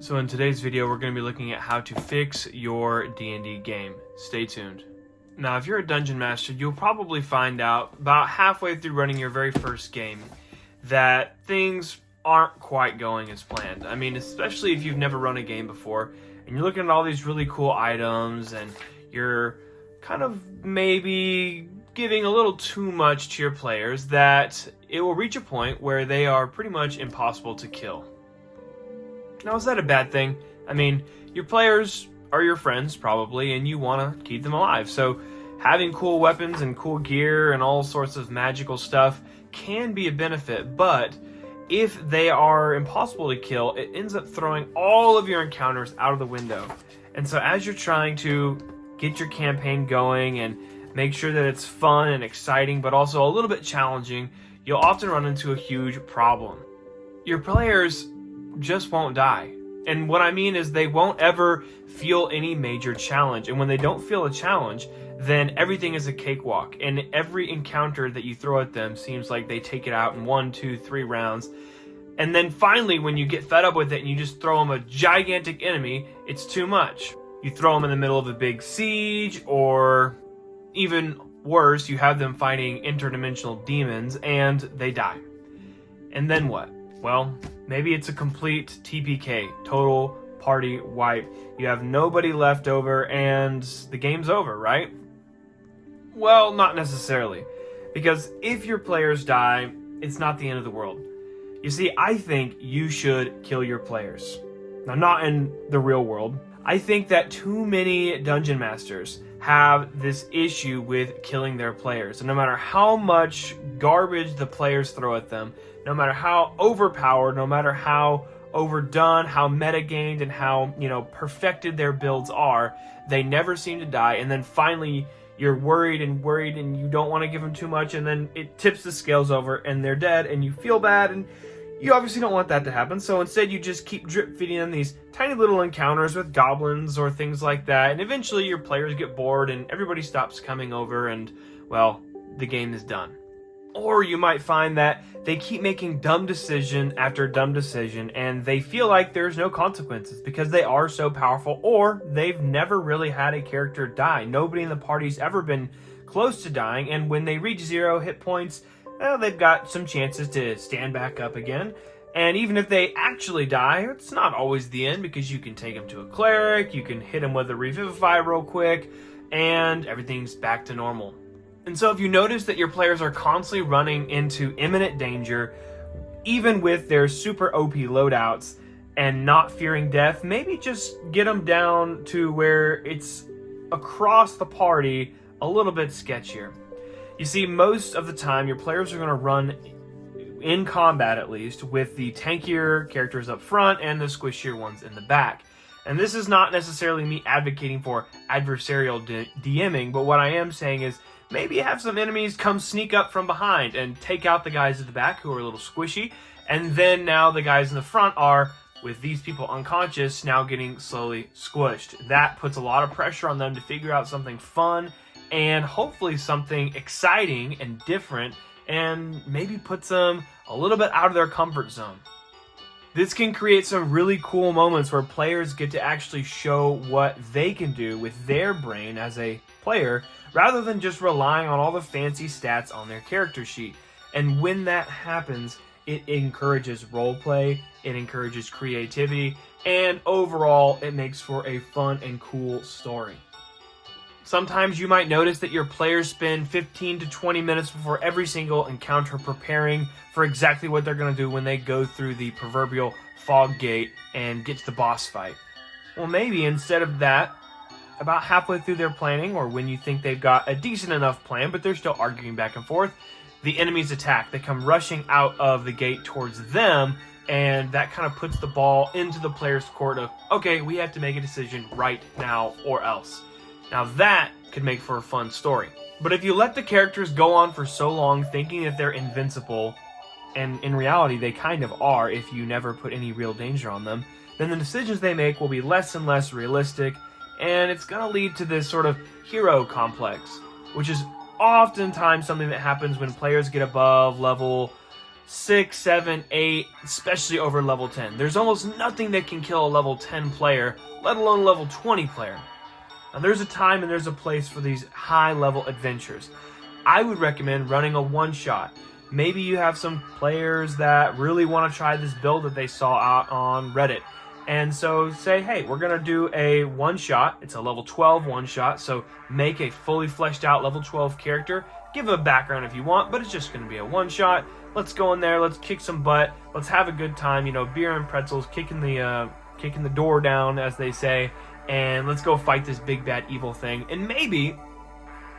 So in today's video, we're going to be looking at how to fix your D&D game. Stay tuned. Now, if you're a dungeon master, you'll probably find out about halfway through running your very first game that things aren't quite going as planned. I mean, especially if you've never run a game before and you're looking at all these really cool items and you're kind of maybe giving a little too much to your players, that it will reach a point where they are pretty much impossible to kill. Now, is that a bad thing? I mean, your players are your friends, probably, and you want to keep them alive. So having cool weapons and cool gear and all sorts of magical stuff can be a benefit, but if they are impossible to kill, it ends up throwing all of your encounters out of the window. And so as you're trying to get your campaign going and make sure that it's fun and exciting, but also a little bit challenging, you'll often run into a huge problem. Your players just won't die. And what I mean is they won't ever feel any major challenge. And when they don't feel a challenge, then everything is a cakewalk. And every encounter that you throw at them seems like they take it out in 1, 2, 3 rounds. And then finally, when you get fed up with it and you just throw them a gigantic enemy, it's too much. You throw them in the middle of a big siege, or even worse, you have them fighting interdimensional demons and they die. And then what? Well, maybe it's a complete TPK, total party wipe. You have nobody left over and the game's over, right? Well, not necessarily. Because if your players die, it's not the end of the world. You see, I think you should kill your players. Now, not in the real world. I think that too many dungeon masters have this issue with killing their players. And no matter how much garbage the players throw at them, no matter how overpowered, no matter how overdone, how metagamed, and how, perfected their builds are, they never seem to die. And then finally, you're worried and you don't want to give them too much, and then it tips the scales over and they're dead and you feel bad, and you obviously don't want that to happen. So instead you just keep drip feeding them these tiny little encounters with goblins or things like that, and eventually your players get bored and everybody stops coming over and, well, the game is done. Or you might find that they keep making dumb decision after dumb decision and they feel like there's no consequences because they are so powerful, or they've never really had a character die. Nobody in the party's ever been close to dying, and when they reach 0 hit points, well, they've got some chances to stand back up again. And even if they actually die, it's not always the end, because you can take them to a cleric, you can hit them with a revivify real quick, and everything's back to normal. And so if you notice that your players are constantly running into imminent danger, even with their super OP loadouts, and not fearing death, maybe just get them down to where it's across the party a little bit sketchier. You see, most of the time, your players are going to run, in combat at least, with the tankier characters up front and the squishier ones in the back. And this is not necessarily me advocating for adversarial DMing, but what I am saying is maybe have some enemies come sneak up from behind and take out the guys at the back who are a little squishy, and then now the guys in the front are, with these people unconscious, now getting slowly squished. That puts a lot of pressure on them to figure out something fun and hopefully something exciting and different, and maybe puts them a little bit out of their comfort zone. This can create some really cool moments where players get to actually show what they can do with their brain as a player, rather than just relying on all the fancy stats on their character sheet. And when that happens, it encourages roleplay, it encourages creativity, and overall it makes for a fun and cool story. Sometimes you might notice that your players spend 15 to 20 minutes before every single encounter preparing for exactly what they're going to do when they go through the proverbial fog gate and get to the boss fight. Well, maybe instead of that, about halfway through their planning, or when you think they've got a decent enough plan but they're still arguing back and forth, the enemies attack. They come rushing out of the gate towards them, and that kind of puts the ball into the player's court of, okay, we have to make a decision right now or else. Now that could make for a fun story. But if you let the characters go on for so long thinking that they're invincible, and in reality they kind of are if you never put any real danger on them, then the decisions they make will be less and less realistic, and it's going to lead to this sort of hero complex, which is oftentimes something that happens when players get above level 6, 7, 8, especially over level 10. There's almost nothing that can kill a level 10 player, let alone level 20 player. Now there's a time and there's a place for these high level adventures. I would recommend running a one-shot. Maybe you have some players that really want to try this build that they saw out on Reddit. And so say, hey, we're going to do a one-shot. It's a level 12 one-shot, so make a fully fleshed out level 12 character. Give them a background if you want, but it's just going to be a one-shot. Let's go in there, let's kick some butt, let's have a good time, beer and pretzels, kicking the door down, as they say, and let's go fight this big bad evil thing. And maybe,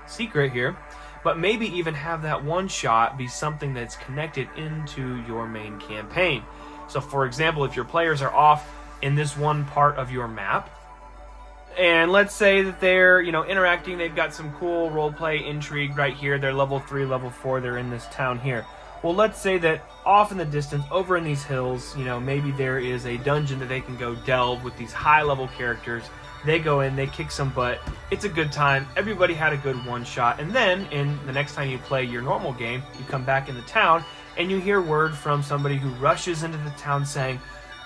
secret here, but maybe even have that one shot be something that's connected into your main campaign. So for example, if your players are off in this one part of your map, and let's say that they're, interacting, they've got some cool roleplay intrigue right here, they're level 3, level 4, they're in this town here. Well, let's say that off in the distance, over in these hills, maybe there is a dungeon that they can go delve with these high-level characters. They go in, they kick some butt. It's a good time. Everybody had a good one-shot. And then, in the next time you play your normal game, you come back in the town, and you hear word from somebody who rushes into the town saying,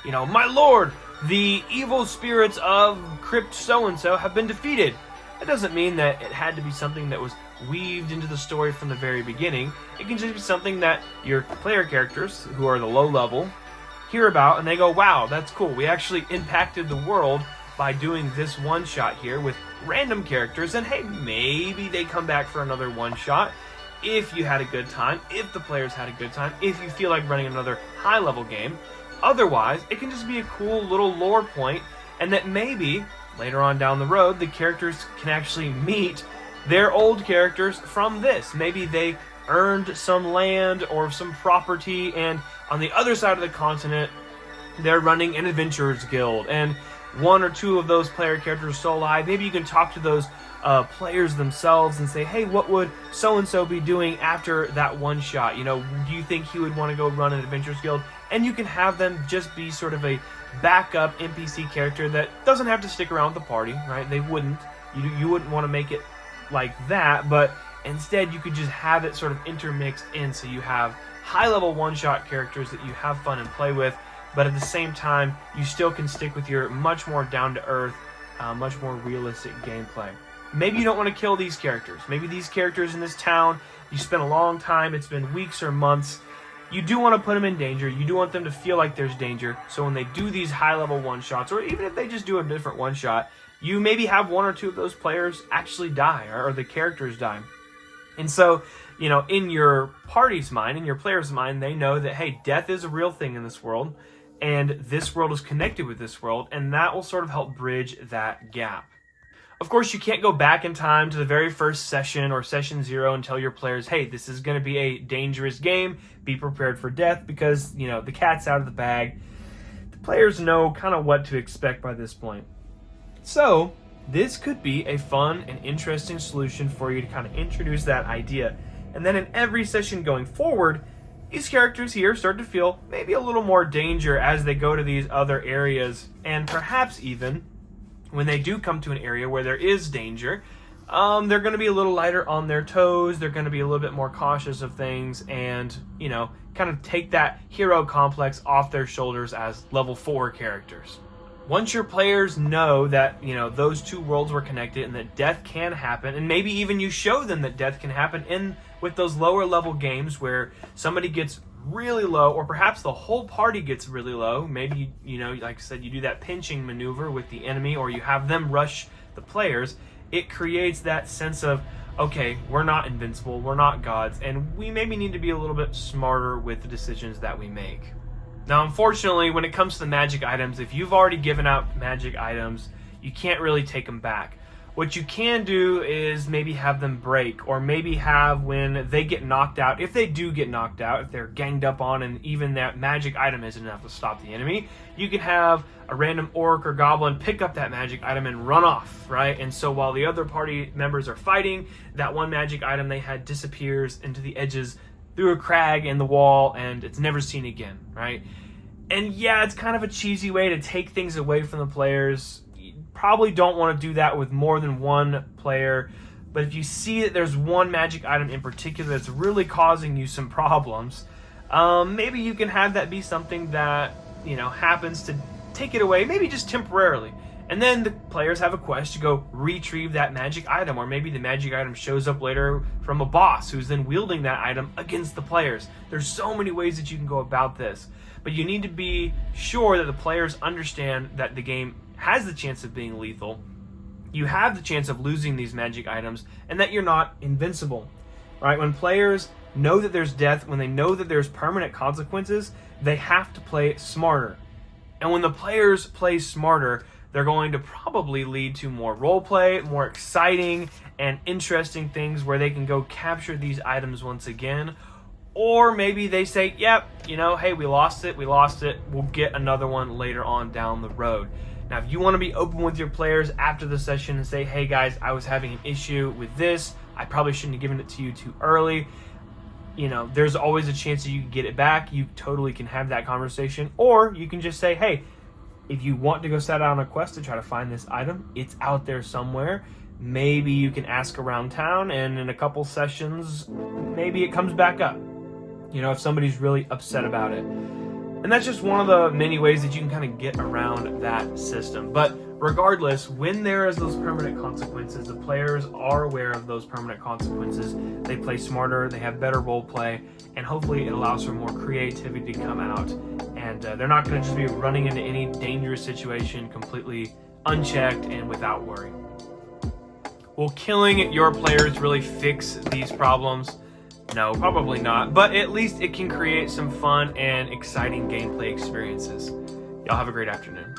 my lord, the evil spirits of Crypt so-and-so have been defeated. That doesn't mean that it had to be something that was weaved into the story from the very beginning. It can just be something that your player characters, who are the low level, hear about and they go, wow, that's cool. We actually impacted the world by doing this one shot here with random characters, and hey, maybe they come back for another one shot if you had a good time, if the players had a good time, if you feel like running another high level game. Otherwise, it can just be a cool little lore point, and that maybe later on down the road, the characters can actually meet their old characters from this. Maybe they earned some land or some property, and on the other side of the continent, they're running an adventurers guild, and one or two of those player characters are still alive. Maybe you can talk to those players themselves and say, hey, what would so-and-so be doing after that one shot? Do you think he would want to go run an adventurers guild? And you can have them just be sort of a backup NPC character that doesn't have to stick around with the party, right? They wouldn't. You wouldn't want to make it like that, but instead you could just have it sort of intermixed in, so you have high-level one-shot characters that you have fun and play with, but at the same time, you still can stick with your much more down-to-earth, much more realistic gameplay. Maybe you don't want to kill these characters. Maybe these characters in this town, you spent a long time, it's been weeks or months. You do want to put them in danger. You do want them to feel like there's danger. So when they do these high-level one-shots, or even if they just do a different one-shot, you maybe have one or two of those players actually die, or the characters die. And so, in your party's mind, in your player's mind, they know that, hey, death is a real thing in this world, and this world is connected with this world, and that will sort of help bridge that gap. Of course, you can't go back in time to the very first session or session 0 and tell your players, hey, this is going to be a dangerous game. Be prepared for death because, the cat's out of the bag. The players know kind of what to expect by this point. So, this could be a fun and interesting solution for you to kind of introduce that idea. And then in every session going forward, these characters here start to feel maybe a little more danger as they go to these other areas, and perhaps even when they do come to an area where there is danger, they're going to be a little lighter on their toes, they're going to be a little bit more cautious of things, and, kind of take that hero complex off their shoulders as level 4 characters. Once your players know that, those two worlds were connected and that death can happen, and maybe even you show them that death can happen in with those lower level games where somebody gets really low, or perhaps the whole party gets really low. Maybe, like I said, you do that pinching maneuver with the enemy, or you have them rush the players. It creates that sense of, okay, we're not invincible, we're not gods, and we maybe need to be a little bit smarter with the decisions that we make. Now, unfortunately, when it comes to the magic items, if you've already given out magic items, you can't really take them back. What you can do is maybe have them break, or maybe have when they get knocked out, if they do get knocked out, if they're ganged up on and even that magic item isn't enough to stop the enemy, you can have a random orc or goblin pick up that magic item and run off, right? And so while the other party members are fighting, that one magic item they had disappears into the edges through a crag in the wall, and it's never seen again, right? And yeah, it's kind of a cheesy way to take things away from the players. You probably don't want to do that with more than one player, but if you see that there's one magic item in particular that's really causing you some problems, maybe you can have that be something that, happens to take it away, maybe just temporarily. And then the players have a quest to go retrieve that magic item, or maybe the magic item shows up later from a boss who's then wielding that item against the players. There's so many ways that you can go about this, but you need to be sure that the players understand that the game has the chance of being lethal, you have the chance of losing these magic items, and that you're not invincible. Right? When players know that there's death, when they know that there's permanent consequences, they have to play smarter. And when the players play smarter, they're going to probably lead to more roleplay, more exciting and interesting things where they can go capture these items once again. Or maybe they say, yep, hey, we lost it, we'll get another one later on down the road. Now, if you want to be open with your players after the session and say, hey guys, I was having an issue with this, I probably shouldn't have given it to you too early, there's always a chance that you can get it back. You totally can have that conversation. Or you can just say, hey, if you want to go set out on a quest to try to find this item, it's out there somewhere. Maybe you can ask around town, and in a couple sessions, maybe it comes back up. If somebody's really upset about it. And that's just one of the many ways that you can kind of get around that system. But regardless, when there is those permanent consequences, the players are aware of those permanent consequences. They play smarter, they have better role play, and hopefully it allows for more creativity to come out. And they're not going to just be running into any dangerous situation completely unchecked and without worry. Will killing your players really fix these problems? No, probably not, but at least it can create some fun and exciting gameplay experiences. Y'all have a great afternoon.